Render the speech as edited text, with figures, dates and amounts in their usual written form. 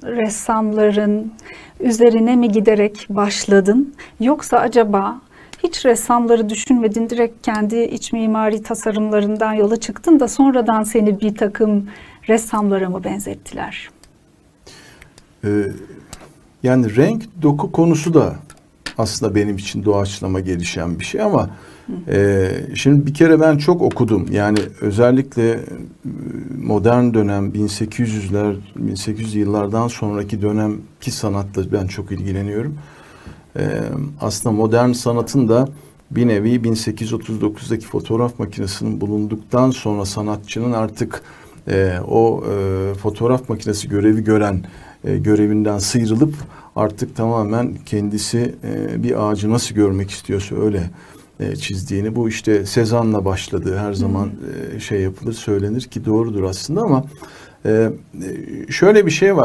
ressamların üzerine mi giderek başladın? Yoksa acaba hiç ressamları düşünmedin, direkt kendi iç mimari tasarımlarından yola çıktın da sonradan seni bir takım ressamlara mı benzettiler? Yani renk, doku konusu da aslında benim için doğaçlama gelişen bir şey ama şimdi bir kere ben çok okudum. Yani özellikle modern dönem 1800'ler, 1800 yıllardan sonraki dönemki sanatla ben çok ilgileniyorum. Aslında modern sanatın da bir nevi 1839'daki fotoğraf makinesinin bulunduktan sonra sanatçının artık fotoğraf makinesi görevi gören görevinden sıyrılıp artık tamamen kendisi bir ağacı nasıl görmek istiyorsa öyle çizdiğini, bu işte Cézanne'la başladığı her zaman şey yapılır, söylenir ki doğrudur aslında ama şöyle bir şey var.